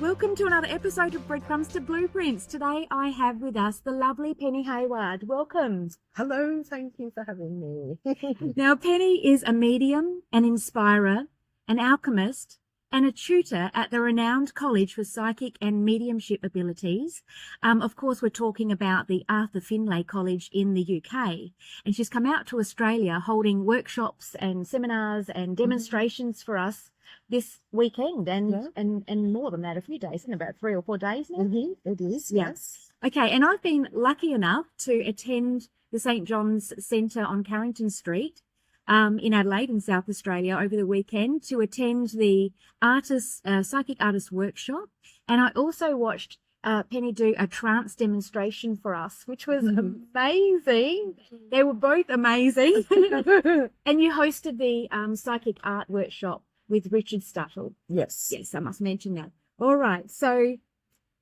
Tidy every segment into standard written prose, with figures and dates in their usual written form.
Welcome to another episode of Breadcrumbs to Blueprints. Today I have with us the lovely Penny Hayward. Welcome. Hello, thank you for having me. Now, Penny is a medium, an inspirer, an alchemist, and a tutor at the renowned College for Psychic and Mediumship Abilities. Of course, we're talking about the Arthur Finlay College in the UK. And she's come out to Australia holding workshops and seminars and demonstrations for us this weekend and more than that, a few days, in about 3 or 4 days now. It is, yes. Okay, and I've been lucky enough to attend the St. John's Centre on Carrington Street in Adelaide in South Australia over the weekend to attend the psychic artist workshop. And I also watched Penny do a trance demonstration for us, which was amazing. They were both amazing. And you hosted the psychic art workshop with Richard Stuttle. Yes. Yes, I must mention that. All right, so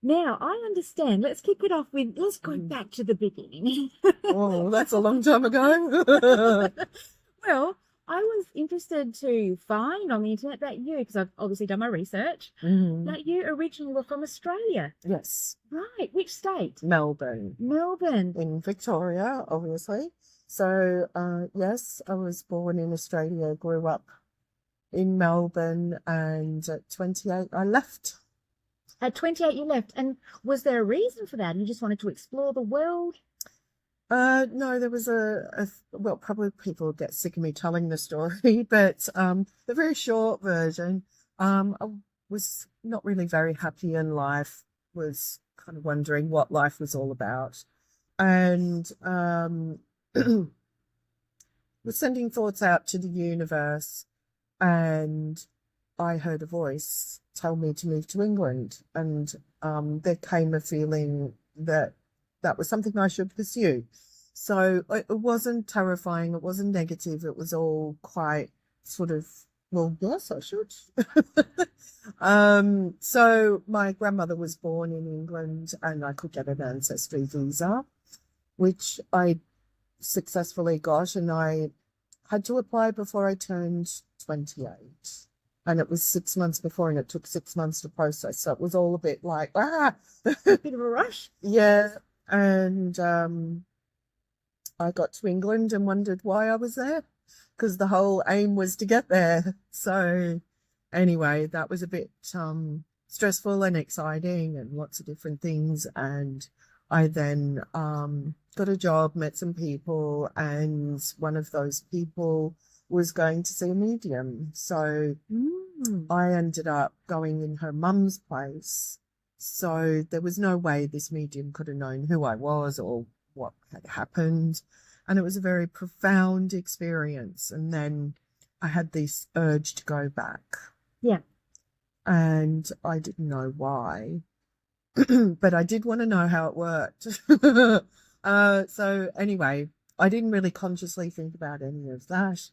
now I understand. Let's kick it off with, let's go back to the beginning. Oh, that's a long time ago. Well, I was interested to find on the internet that you, because I've obviously done my research, that you originally were from Australia. Yes. Right, which state? Melbourne. Melbourne. In Victoria, obviously. So, yes, I was born in Australia, grew up in Melbourne, and at 28 I left. At 28 you left, and was there a reason for that? You just wanted to explore the world? No, there was well, probably people will get sick of me telling the story, but the very short version, I was not really very happy in life, was kind of wondering what life was all about, and was sending thoughts out to the universe. And I heard a voice tell me to move to England. And there came a feeling that that was something I should pursue. So it wasn't terrifying. It wasn't negative. It was all quite sort of, well, yes, I should. So my grandmother was born in England and I could get an ancestry visa, which I successfully got. And I had to apply before I turned 28, and it was 6 months before, and it took 6 months to process. So it was all a bit like, a bit of a rush. Yeah. And I got to England and wondered why I was there, because the whole aim was to get there. So anyway, that was a bit stressful and exciting and lots of different things. And I then got a job, met some people, and one of those people was going to see a medium. So I ended up going in her mum's place. So there was no way this medium could have known who I was or what had happened. And it was a very profound experience. And then I had this urge to go back. Yeah. And I didn't know why. But I did want to know how it worked. So anyway, I didn't really consciously think about any of that.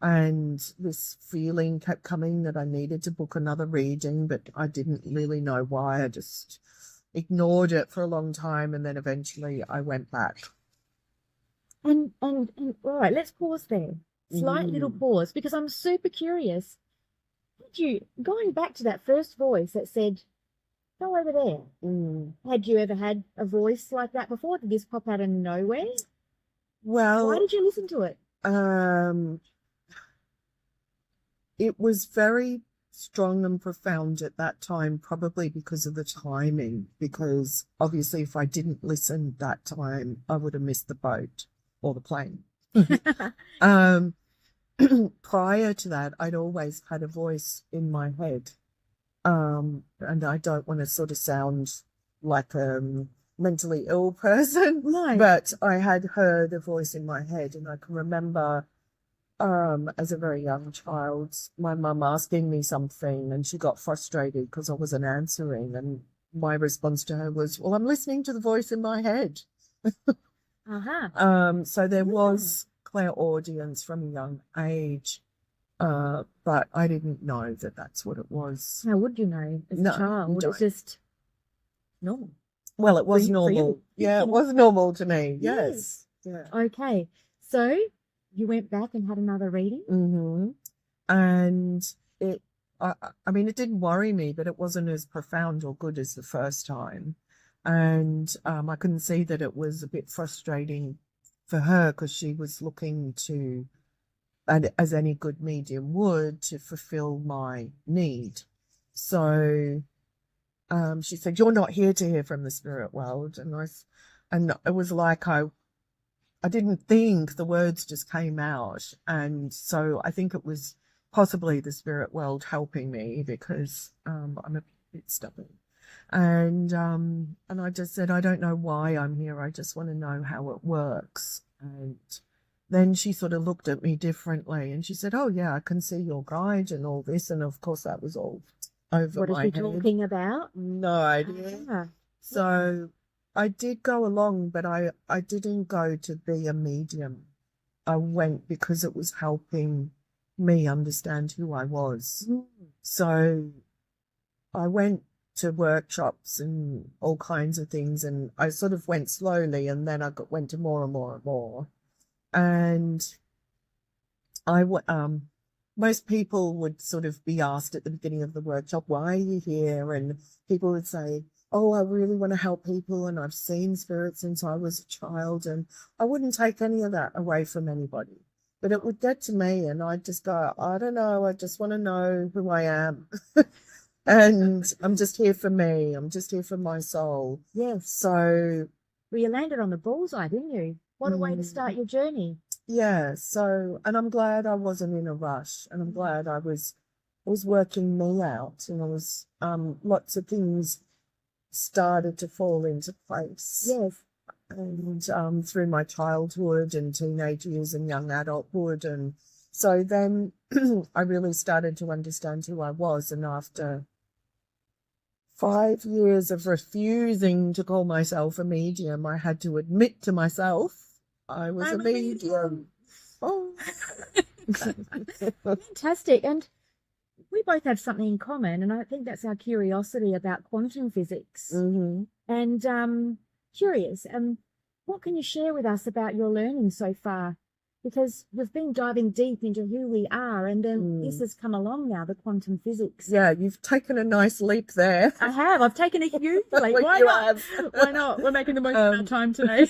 And this feeling kept coming that I needed to book another reading, but I didn't really know why. I just ignored it for a long time, and then eventually I went back. And all right, let's pause there. Slight little pause, because I'm super curious. Going back to that first voice that said, go over there. Had you ever had a voice like that before? Did this pop out of nowhere? Well, why did you listen to it? It was very strong and profound at that time, probably because of the timing, because obviously if I didn't listen that time, I would have missed the boat or the plane. Prior to that, I'd always had a voice in my head. And I don't want to sort of sound like a mentally ill person, no. But I had heard a voice in my head, and I can remember as a very young child, my mum asking me something, and she got frustrated because I wasn't answering, and my response to her was, well, I'm listening to the voice in my head. So there was clairaudience from a young age, but I didn't know that that's what it was. How would you know as a child? It's just normal. Well, it was normal. Yeah, it was normal to me. Yes. Yeah. Okay. So you went back and had another reading? And I mean, it didn't worry me, but it wasn't as profound or good as the first time. And I couldn't see that it was a bit frustrating for her because she was looking to, and as any good medium would, to fulfill my need. So she said, "You're not here to hear from the spirit world." And it was like I didn't think, the words just came out. And so I think it was possibly the spirit world helping me because I'm a bit stubborn. And I just said, "I don't know why I'm here. I just want to know how it works." And then she sort of looked at me differently and she said, "Oh yeah, I can see your guide and all this." And of course that was all over my head. What is she talking about? No idea. Ah, So I did go along, but I didn't go to be a medium. I went because it was helping me understand who I was. So I went to workshops and all kinds of things, and I sort of went slowly, and then I went to more and more and more. And most people would sort of be asked at the beginning of the workshop, "Why are you here?" And people would say, "Oh, I really want to help people, and I've seen spirits since I was a child." And I wouldn't take any of that away from anybody. But it would get to me and I'd just go, "I don't know, I just want to know who I am." And I'm just here for me. I'm just here for my soul. yes. So, Well, you landed on the bullseye, didn't you? What a way to start your journey. yeah, and I'm glad I wasn't in a rush, and I'm glad I was working me out, and I was, lots of things started to fall into place. Yes. And through my childhood and teenage years and young adulthood. And so then I really started to understand who I was. And after 5 years of refusing to call myself a medium, I had to admit to myself I was a medium. Oh. Fantastic. And we both have something in common, and I think that's our curiosity about quantum physics. Mm-hmm. And curious, what can you share with us about your learning so far? Because we've been diving deep into who we are, and this has come along now, the quantum physics. Yeah, you've taken a nice leap there. I have. I've taken a huge leap. Why You not? have. Why not? We're making the most of our time today.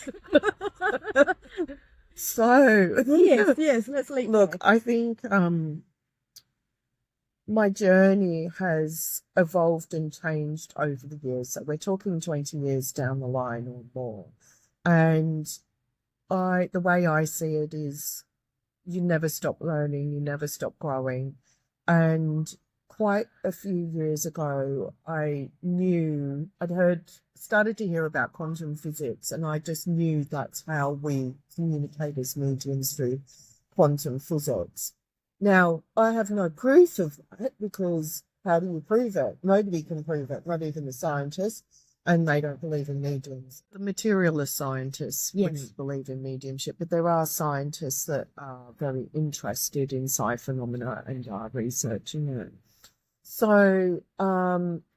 So yes, let's leap. Look, I think my journey has evolved and changed over the years. So we're talking 20 years down the line or more. And the way I see it is you never stop learning, you never stop growing. And quite a few years ago, started to hear about quantum physics, and I just knew that's how we communicate as mediums, through quantum physics. Now, I have no proof of that, because how do you prove it? Nobody can prove it, not even the scientists, and they don't believe in mediums. The materialist scientists wouldn't believe in mediumship, but there are scientists that are very interested in psi phenomena and are researching it. So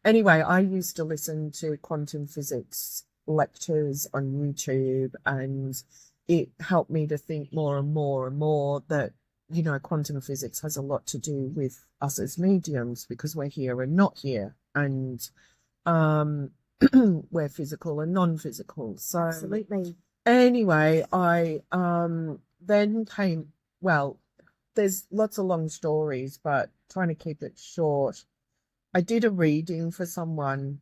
anyway, I used to listen to quantum physics lectures on YouTube, and it helped me to think more and more and more that, you know, quantum physics has a lot to do with us as mediums, because we're here and not here, and we're physical and non-physical. So Absolutely. anyway, I then there's lots of long stories, but trying to keep it short, I did a reading for someone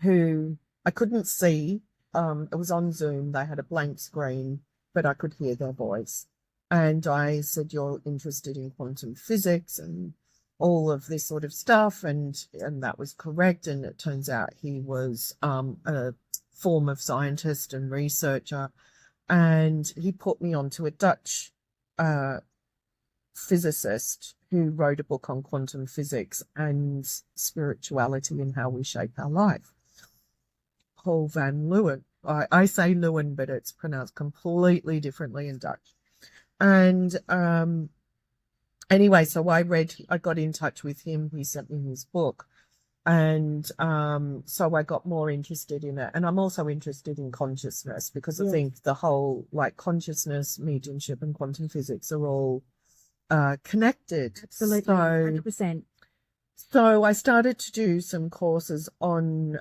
who I couldn't see. It was on Zoom. They had a blank screen, but I could hear their voice. And I said, "You're interested in quantum physics and all of this sort of stuff." And that was correct. And it turns out he was a form of scientist and researcher. And he put me onto a Dutch physicist who wrote a book on quantum physics and spirituality and how we shape our life. Paul van Leeuwen. I say Leeuwen, but it's pronounced completely differently in Dutch. And anyway, so I got in touch with him. He sent me his book. And so I got more interested in it. And I'm also interested in consciousness, because I think the whole, like, consciousness, mediumship and quantum physics are all connected. Absolutely, So 100%. So I started to do some courses on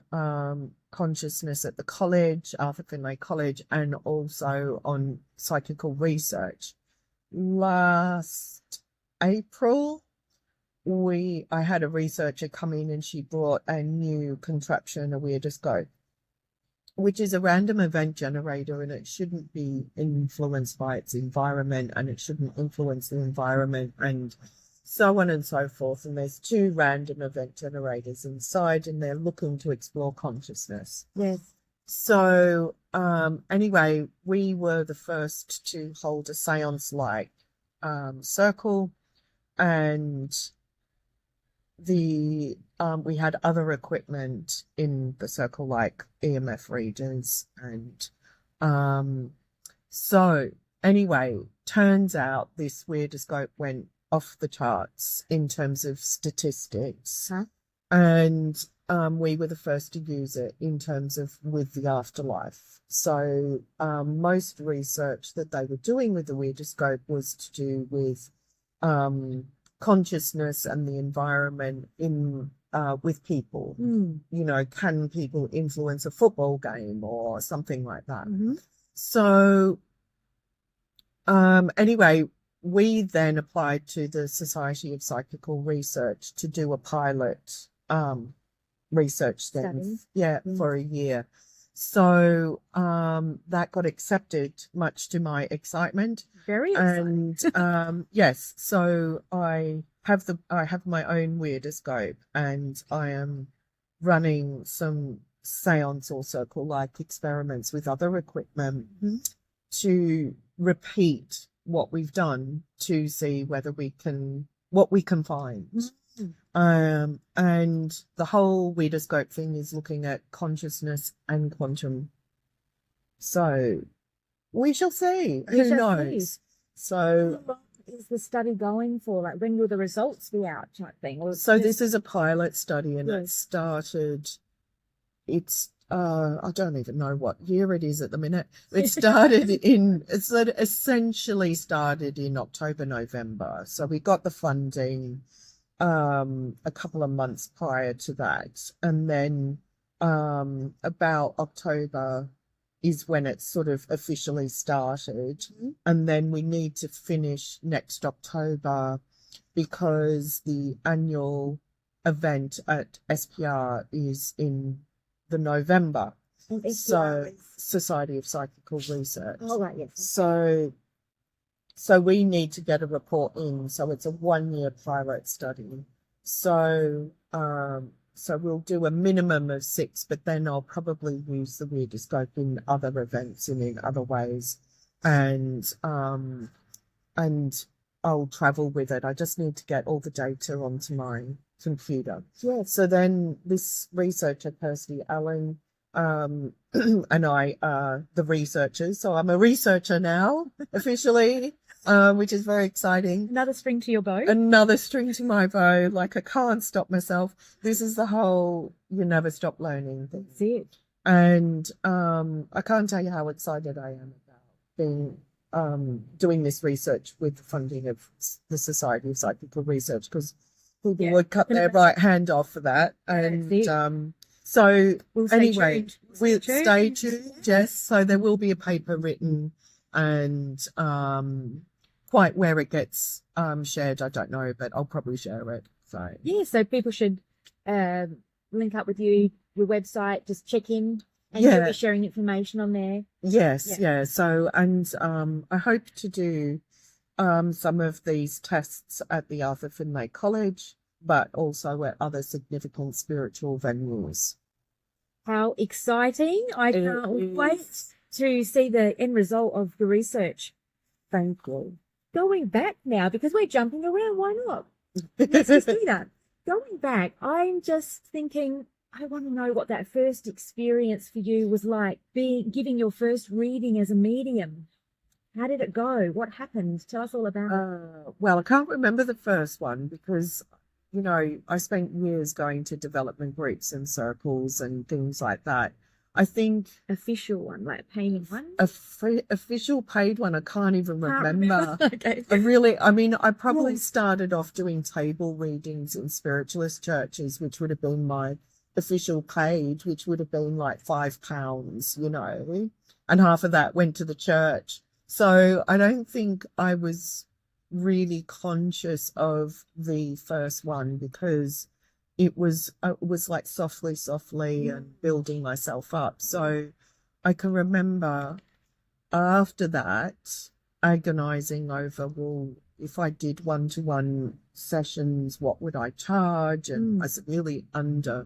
consciousness at the college, Arthur Finlay College, and also on psychical research. Last April, I had a researcher come in and she brought a new contraption, a weirdoscope, which is a random event generator, and it shouldn't be influenced by its environment, and it shouldn't influence the environment, and so on and so forth. And there's 2 random event generators inside, and they're looking to explore consciousness. Yes. So anyway, we were the first to hold a seance-like circle, and we had other equipment in the circle, like EMF readers, and so anyway, turns out this weirdoscope went off the charts in terms of statistics. Huh? And we were the first to use it in terms of with the afterlife. So most research that they were doing with the weirdoscope was to do with consciousness and the environment in with people. You know, can people influence a football game or something like that? So anyway, we then applied to the Society of Psychical Research to do a pilot research study, for a year. So that got accepted, much to my excitement. Very exciting. And yes, so I have my own weirdoscope, and I am running some seance or circle-like experiments with other equipment to repeat what we've done to see whether what we can find. And the whole weirdoscope thing is looking at consciousness and quantum. So we shall see. Who knows? So how long is the study going for? Like, when will the results be out, type thing? Or so this is a pilot study, and it started. I don't even know what year it is at the minute. It started it's essentially started in October, November. So we got the funding a couple of months prior to that. And then about October is when it sort of officially started. And then we need to finish next October because the annual event at SPR is in the November. So Society of Psychical Research. Oh, right, yes. So we need to get a report in. So it's a 1-year pilot study. So we'll do a minimum of 6, but then I'll probably use the weirdoscope in other events and in other ways. And I'll travel with it. I just need to get all the data onto my computer. Yeah. So then this researcher, Kirsty Allen, and I are the researchers. So I'm a researcher now, officially, which is very exciting. Another string to your bow. Another string to my bow. Like, I can't stop myself. This is the whole you never stop learning thing. That's it. And I can't tell you how excited I am about being doing this research with the funding of the Society of Psychical Research, because people would cut their right hand off for that. And so anyway, we'll stay tuned. Yes, so there will be a paper written, and quite where it gets shared, I don't know, but I'll probably share it. So so people should link up with you, your website, just check in, and you'll be sharing information on there. Yes, So, and I hope to do some of these tests at the Arthur Finlay College, but also at other significant spiritual venues. How exciting. I can't wait to see the end result of the research. Thank you. Going back now, because we're jumping around, why not? Let's just do that. Going back, I'm just thinking, I want to know what that first experience for you was like, giving your first reading as a medium. How did it go? What happened? Tell us all about it. Well, I can't remember the first one because, I spent years going to development groups and circles and things like that. I think official one, like paying one? Official paid one, I can't even remember. Okay. I probably started off doing table readings in spiritualist churches, which would have been my official paid, which would have been like £5, you know, and half of that went to the church. So I don't think I was really conscious of the first one because it was like softly and building myself up. So I can remember after that agonizing over, well, if I did one-to-one sessions, what would I charge? And I was really undercharged.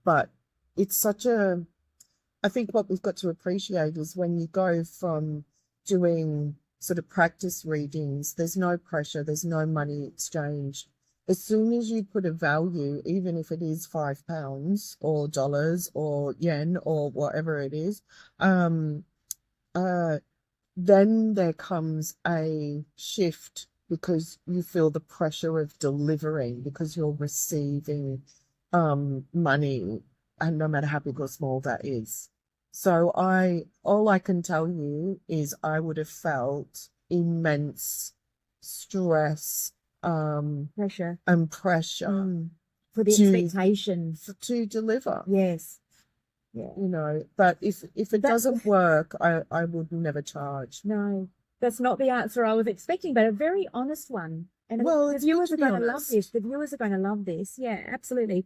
But it's I think what we've got to appreciate is when you go from doing sort of practice readings, there's no pressure, there's no money exchange. As soon as you put a value, even if it is £5 or dollars or yen or whatever it is, then there comes a shift because you feel the pressure of delivering because you're receiving money, and no matter how big or small that is. So all I can tell you is I would have felt immense stress, pressure for the expectations to deliver. Yes. Yeah. You know, but if it doesn't work, I would never charge. No, that's not the answer I was expecting, but a very honest one. And the viewers are going to love this. The viewers are going to love this. Yeah, absolutely.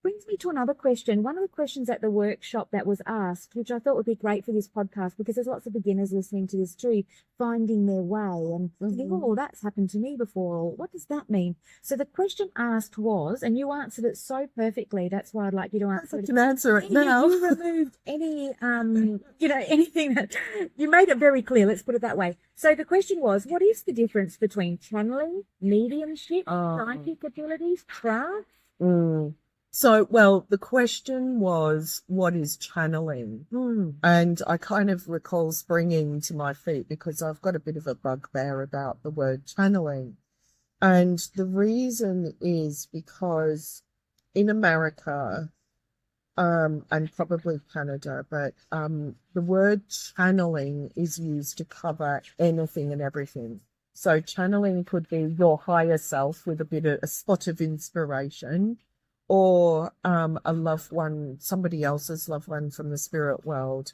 Brings me to another question. One of the questions at the workshop that was asked, which I thought would be great for this podcast, because there's lots of beginners listening to this too, finding their way and thinking, oh, that's happened to me before, or what does that mean? So the question asked was, and you answered it so perfectly, that's why I'd like you to answer it. I can answer it now. You removed any, anything that, you made it very clear, let's put it that way. So the question was, what is the difference between channeling, mediumship, psychic abilities, trance? So, well, the question was, what is channeling? And I kind of recall springing to my feet because I've got a bit of a bugbear about the word channeling. And the reason is because in America, and probably Canada, but the word channeling is used to cover anything and everything. So channeling could be your higher self with a spot of inspiration, or a loved one, somebody else's loved one from the spirit world,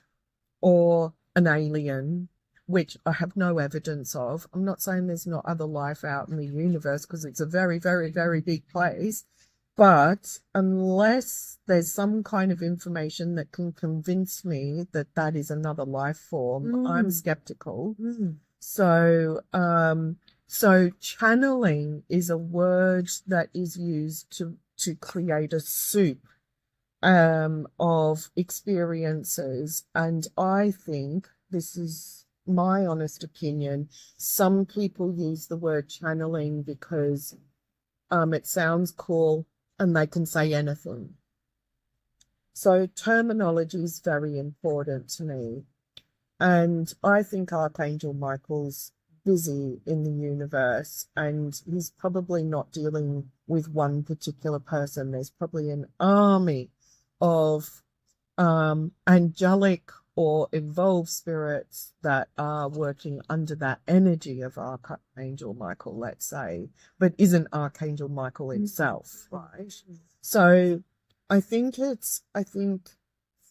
or an alien, which I have no evidence of. I'm not saying there's not other life out in the universe because it's a very, very, very big place. But unless there's some kind of information that can convince me that that is another life form, I'm skeptical. So channeling is a word that is used to create a soup of experiences. And I think, this is my honest opinion, some people use the word channeling because it sounds cool and they can say anything. So terminology is very important to me. And I think Archangel Michael's busy in the universe, and he's probably not dealing with one particular person. There's probably an army of angelic or evolved spirits that are working under that energy of Archangel Michael, let's say, but isn't Archangel Michael himself, right? So I think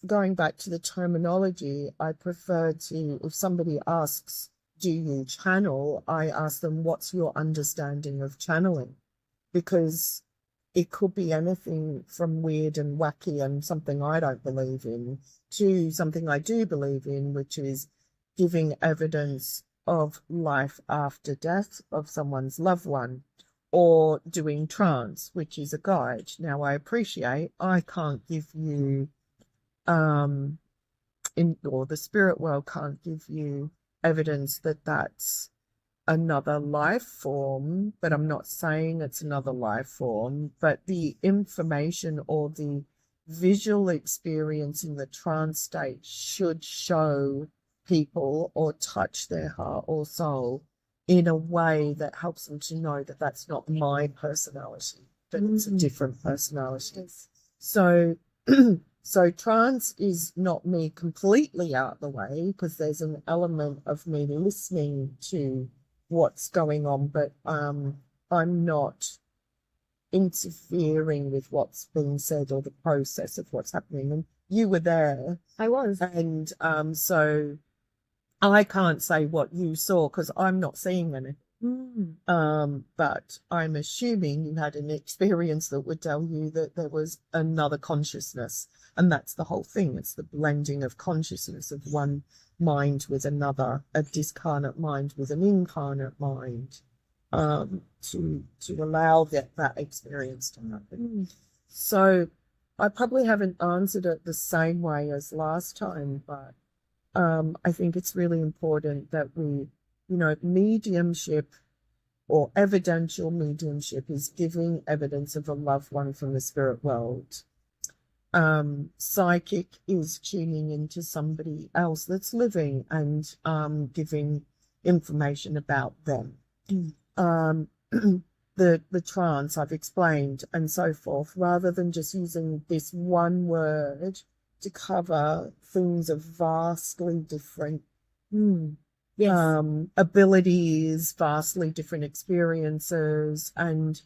going back to the terminology, I prefer to, if somebody asks, do you channel? I ask them, what's your understanding of channeling? Because it could be anything from weird and wacky and something I don't believe in to something I do believe in, which is giving evidence of life after death of someone's loved one, or doing trance, which is a guide. Now, I appreciate I can't give you, or the spirit world can't give you evidence that that's another life form, but I'm not saying it's another life form, but the information or the visual experience in the trance state should show people or touch their heart or soul in a way that helps them to know that that's not my personality, that it's a different personality. So So trance is not me completely out the way, because there's an element of me listening to what's going on, but I'm not interfering with what's being said or the process of what's happening. And you were there. I was. And so I can't say what you saw because I'm not seeing anything. But I'm assuming you had an experience that would tell you that there was another consciousness. And that's the whole thing. It's the blending of consciousness of one mind with another, a discarnate mind with an incarnate mind, to allow that experience to happen. So I probably haven't answered it the same way as last time, but I think it's really important that we, mediumship or evidential mediumship is giving evidence of a loved one from the spirit world. Psychic is tuning into somebody else that's living and giving information about them. The trance I've explained and so forth, rather than just using this one word to cover things of vastly different abilities, vastly different experiences. And,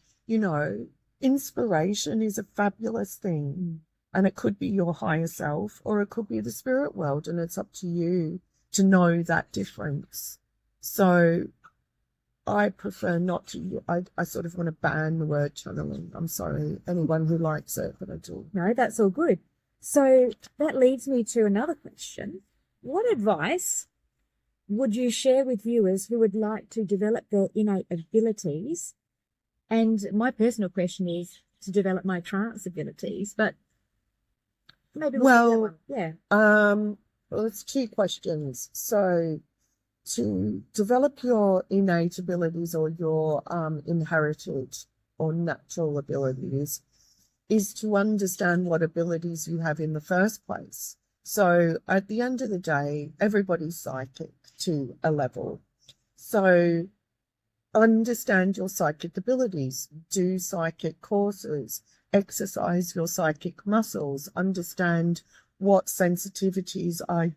inspiration is a fabulous thing. And it could be your higher self or it could be the spirit world. And it's up to you to know that difference. So I prefer not to, I sort of want to ban the word channeling. I'm sorry, anyone who likes it, but I do. No, that's all good. So that leads me to another question. What advice would you share with viewers who would like to develop their innate abilities? And my personal question is to develop my trance abilities, but maybe well, yeah. Well, it's two questions. So to develop your innate abilities or your inherited or natural abilities is to understand what abilities you have in the first place. So at the end of the day, everybody's psychic to a level. So understand your psychic abilities, do psychic courses, exercise your psychic muscles, understand what sensitivities are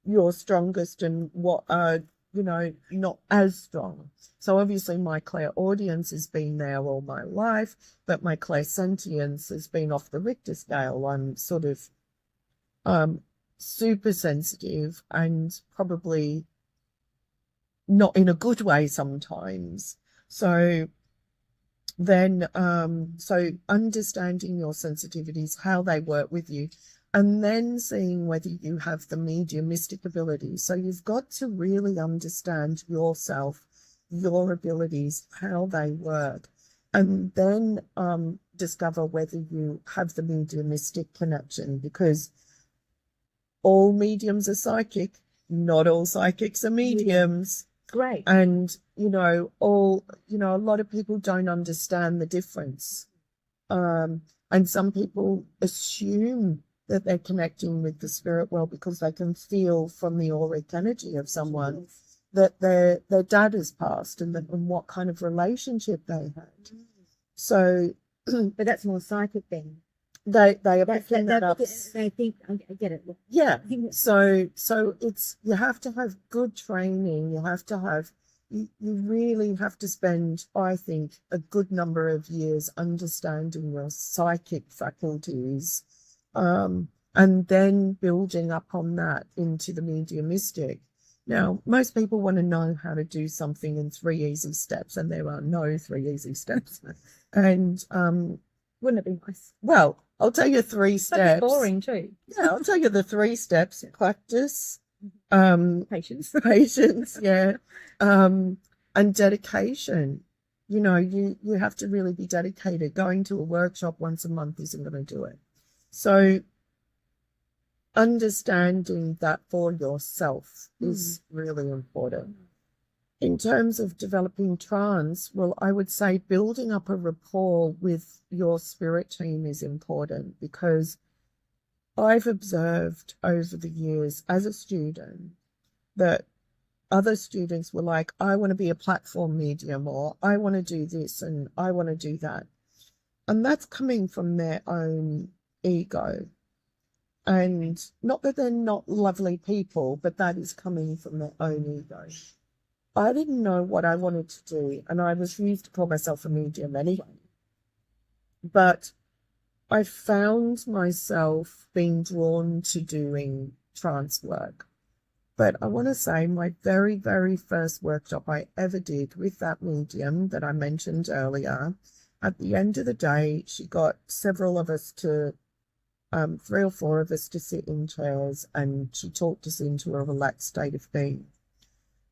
your strongest and what are, not as strong. So obviously my clairaudience has been there all my life, but my clairsentience has been off the Richter scale. I'm sort of super sensitive and probably not in a good way sometimes. So then, so understanding your sensitivities, how they work with you, and then seeing whether you have the mediumistic ability. So you've got to really understand yourself, your abilities, how they work, and then discover whether you have the mediumistic connection, because all mediums are psychic, not all psychics are mediums. Great. And, a lot of people don't understand the difference. And some people assume that they're connecting with the spirit world because they can feel from the auric energy of someone that their dad has passed and what kind of relationship they had. So, but that's more psychic then. They are picking that up. They think, I get it. Yeah. So it's, you have to have good training. You have to have, you really have to spend, I think, a good number of years understanding your psychic faculties, and then building up on that into the mediumistic. Now, most people want to know how to do something in 3 easy steps, and there are no 3 easy steps. And wouldn't it be nice? Well, I'll tell you 3 steps. Boring too. Yeah, I'll tell you the 3 steps. Practice, patience, yeah, and dedication. You have to really be dedicated. Going to a workshop once a month isn't going to do it. So understanding that for yourself is really important. In terms of developing trance, well, I would say building up a rapport with your spirit team is important, because I've observed over the years as a student that other students were like, I want to be a platform medium, or I want to do this and I want to do that. And that's coming from their own ego. And not that they're not lovely people, but that is coming from their own ego. I didn't know what I wanted to do, and I refused to call myself a medium anyway. But I found myself being drawn to doing trance work. But I want to say my very, very first workshop I ever did with that medium that I mentioned earlier, at the end of the day, she got several of us to, 3 or 4 of us to sit in chairs, and she talked us into a relaxed state of being.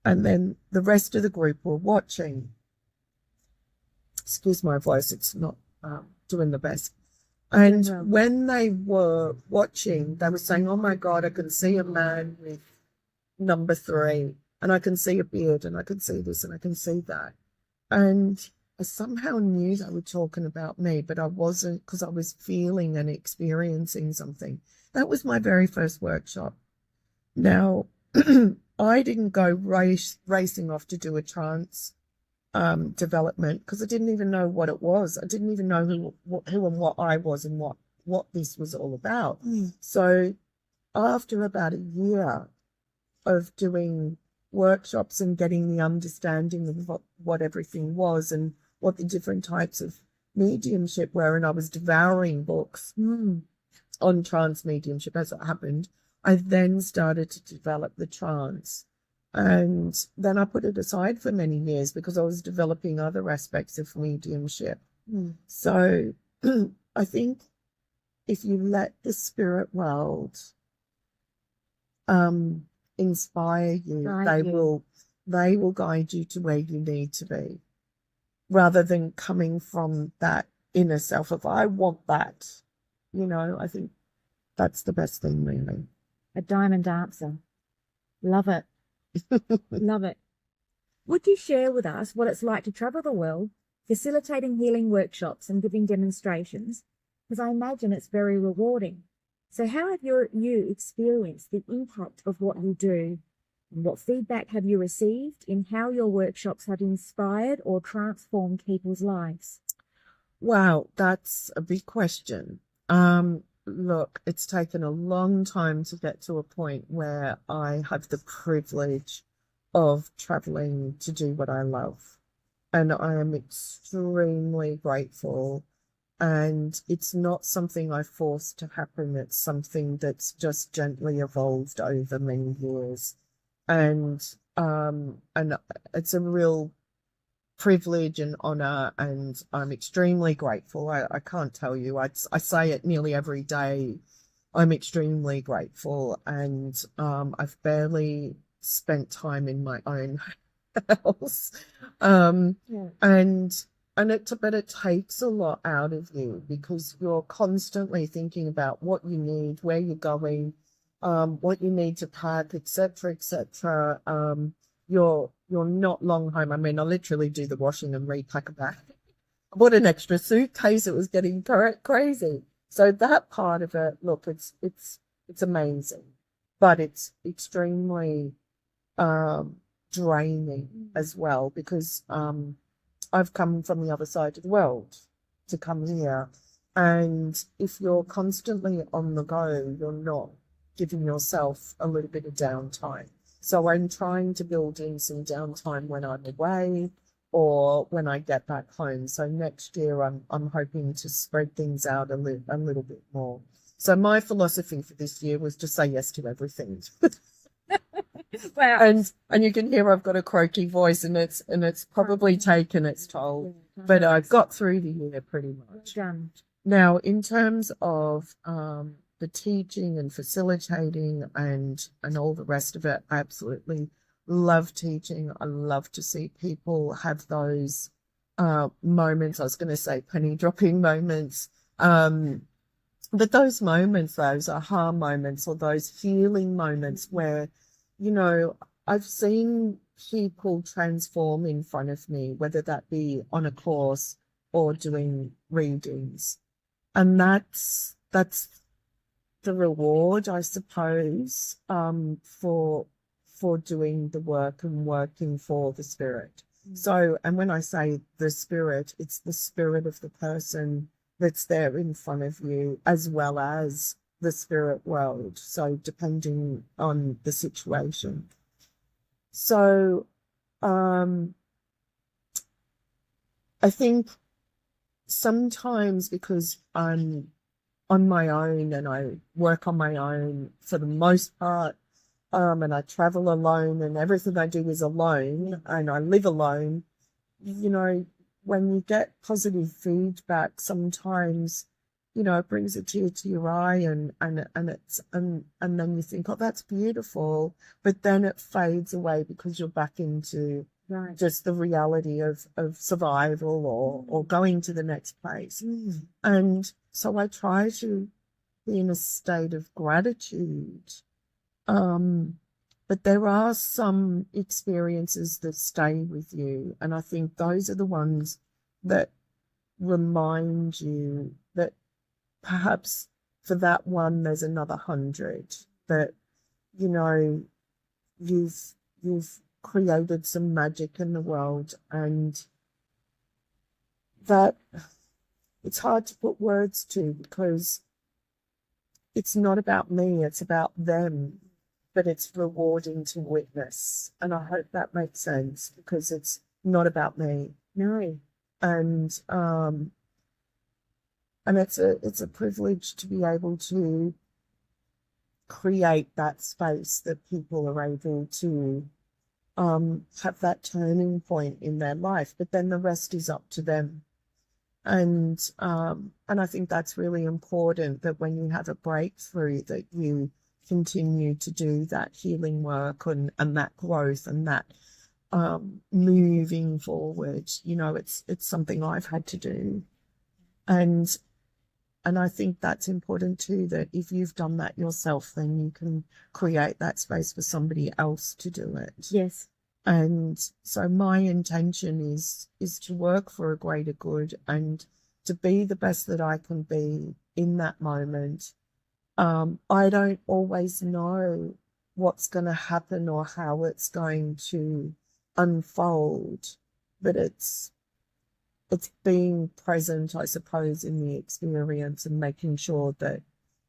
And then the rest of the group were watching. Excuse my voice, it's not doing the best. And when they were watching, they were saying, oh my God, I can see a man with number 3, and I can see a beard, and I can see this, and I can see that. And I somehow knew they were talking about me, but I wasn't, because I was feeling and experiencing something. That was my very first workshop. Now, I didn't go racing off to do a trance development, because I didn't even know what it was. I didn't even know who and what I was and what this was all about. So after about a year of doing workshops and getting the understanding of what everything was and what the different types of mediumship were, and I was devouring books on trance mediumship as it happened, I then started to develop the trance. And then I put it aside for many years because I was developing other aspects of mediumship. So I think if you let the spirit world inspire you, they will guide you to where you need to be, rather than coming from that inner self of, I want that. I think that's the best thing, really. A diamond answer. Love it. Love it. Would you share with us what it's like to travel the world, facilitating healing workshops and giving demonstrations? Because I imagine it's very rewarding. So how have you experienced the impact of what you do? And what feedback have you received in how your workshops have inspired or transformed people's lives? Wow, that's a big question. Look, it's taken a long time to get to a point where I have the privilege of traveling to do what I love. And I am extremely grateful. And it's not something I forced to happen. It's something that's just gently evolved over many years. And it's a real privilege and honor, and I'm extremely grateful. I can't tell you. I say it nearly every day. I'm extremely grateful, and I've barely spent time in my own house. But it takes a lot out of you, because you're constantly thinking about what you need, where you're going, what you need to pack, etc., etc. You're not long home. I mean, I literally do the washing and repack a bag. I bought an extra suitcase. It was getting crazy. So that part of it, look, it's amazing, but it's extremely draining as well, because I've come from the other side of the world to come here, and if you're constantly on the go, you're not giving yourself a little bit of downtime. So I'm trying to build in some downtime when I'm away or when I get back home. So next year I'm hoping to spread things out a little bit more. So my philosophy for this year was to say yes to everything. Wow. And you can hear I've got a croaky voice, and it's probably taken its toll. But I've got through the year pretty much. Now, in terms of the teaching and facilitating and all the rest of it, I absolutely love teaching. I love to see people have those moments. I was going to say penny dropping moments. But those moments, those aha moments, or those healing moments where, I've seen people transform in front of me, whether that be on a course or doing readings. And that's the reward, I suppose, for doing the work and working for the spirit. So, and when I say the spirit, it's the spirit of the person that's there in front of you, as well as the spirit world. So depending on the situation. So I think sometimes, because I'm on my own and I work on my own for the most part, and I travel alone and everything I do is alone and I live alone, you know, when you get positive feedback, sometimes, you know, it brings a tear to your eye and then you think, oh, that's beautiful. But then it fades away because you're back into just the reality of survival or going to the next place. And so I try to be in a state of gratitude. But there are some experiences that stay with you. And I think those are the ones that remind you that perhaps for that one, there's another 100, that, you know, you've created some magic in the world, and that it's hard to put words to, because it's not about me, it's about them, but it's rewarding to witness. And I hope that makes sense, because it's not about me. No. And it's a privilege to be able to create that space that people are able to have that turning point in their life, but then the rest is up to them. And I think that's really important, that when you have a breakthrough, that you continue to do that healing work and that growth and that moving forward. You know, it's something I've had to do. And I think that's important too, that if you've done that yourself, then you can create that space for somebody else to do it. Yes. And so my intention is to work for a greater good and to be the best that I can be in that moment. I don't always know what's going to happen or how it's going to unfold, but it's being present, I suppose, in the experience and making sure that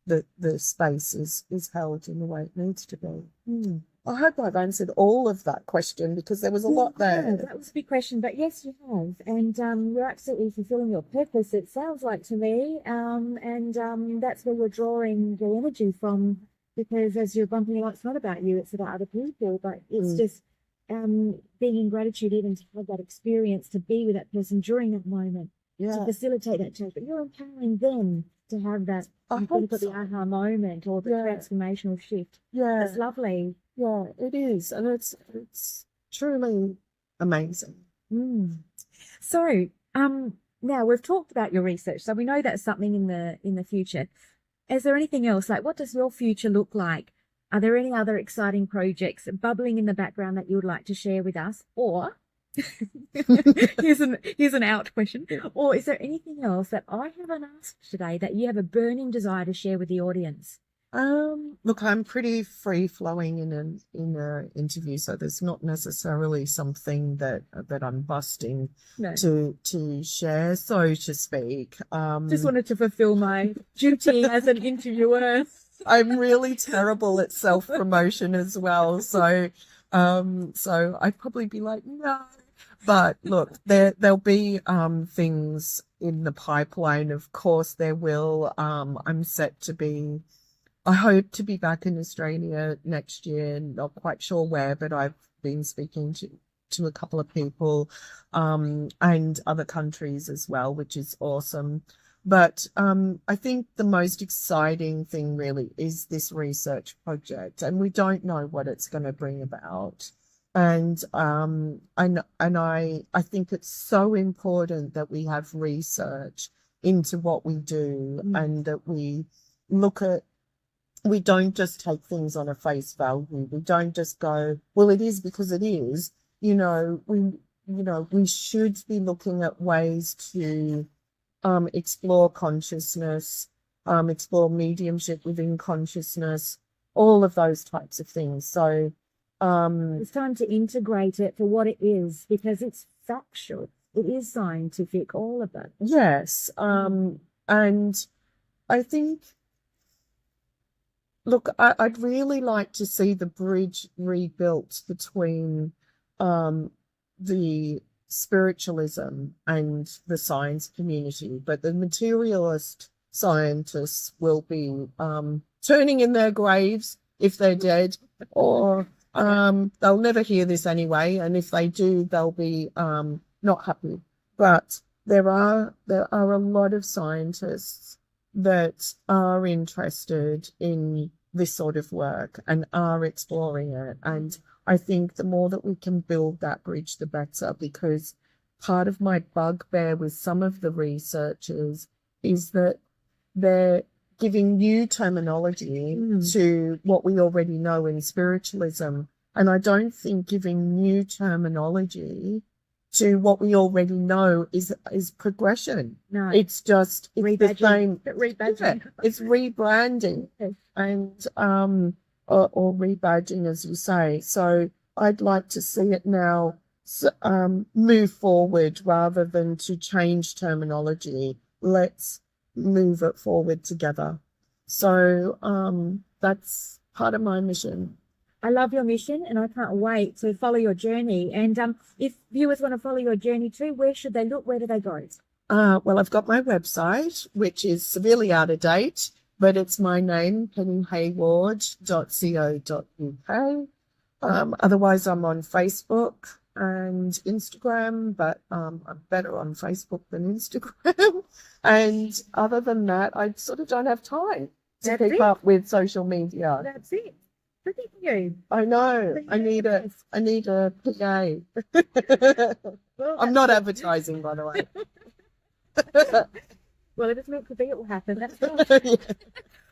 the space is held in the way it needs to be. I hope I've answered all of that question, because there was a lot there. Yeah, that was a big question, but yes, you have. And you're absolutely fulfilling your purpose, it sounds like to me. And that's where you're drawing your energy from, because as you're bumping along, it's not about you, it's about other people, but it's just being in gratitude even to have that experience, to be with that person during that moment, to facilitate that change. But you're empowering them to have that, the aha moment or the transformational shift. Yeah. That's lovely. Yeah, it is. And it's truly amazing. So, now we've talked about your research, so we know that's something in the future. Is there anything else? Like, what does your future look like? Are there any other exciting projects bubbling in the background that you would like to share with us? Or here's an out question. Or is there anything else that I haven't asked today that you have a burning desire to share with the audience? Look, I'm pretty free flowing in an interview, so there's not necessarily something that I'm busting to share, so to speak. Just wanted to fulfill my duty as an interviewer. I'm really terrible at self-promotion as well, so I'd probably be like, no. But look, there'll be things in the pipeline. Of course, there will. I'm set to be. I hope to be back in Australia next year. Not quite sure where, but I've been speaking to a couple of people, and other countries as well, which is awesome. But I think the most exciting thing really is this research project, and we don't know what it's going to bring about. And I think it's so important that we have research into what we do, and that we don't just take things on a face value. We don't just go, well, it is because it is. We should be looking at ways to explore consciousness, explore mediumship within consciousness, all of those types of things. So it's time to integrate it for what it is, because it's factual. It is scientific, all of it. Yes. And I think, look, I'd really like to see the bridge rebuilt between the spiritualism and the science community, but the materialist scientists will be turning in their graves if they're dead, or they'll never hear this anyway, and if they do, they'll be not happy. But there are a lot of scientists that are interested in this sort of work and are exploring it. And I think the more that we can build that bridge, the better, because part of my bugbear with some of the researchers is that they're giving new terminology to what we already know in spiritualism. And I don't think giving new terminology to what we already know is progression. No. It's just the same. Rebadging. It's rebranding and or rebadging, as you say. So I'd like to see it now move forward rather than to change terminology. Let's move it forward together. So that's part of my mission. I love your mission, and I can't wait to follow your journey. And if viewers want to follow your journey too, where should they look? Where do they go? Well, I've got my website, which is severely out of date, but it's my name, pennyhayward.co.uk. Otherwise, I'm on Facebook and Instagram, but I'm better on Facebook than Instagram. And other than that, I sort of don't have time to keep up with social media. That's it. Look at you. I know. I need a PA. I'm not advertising, by the way. Well, if it's meant to be, it will happen. That's right. Yeah.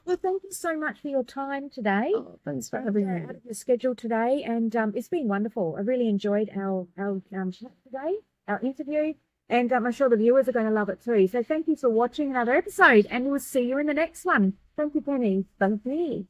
Well, thank you so much for your time today. Oh, thanks for having me. Out of your schedule today, and it's been wonderful. I really enjoyed our chat today, our interview, and I'm sure the viewers are going to love it too. So thank you for watching another episode, and we'll see you in the next one. Thank you, Penny. Thank you.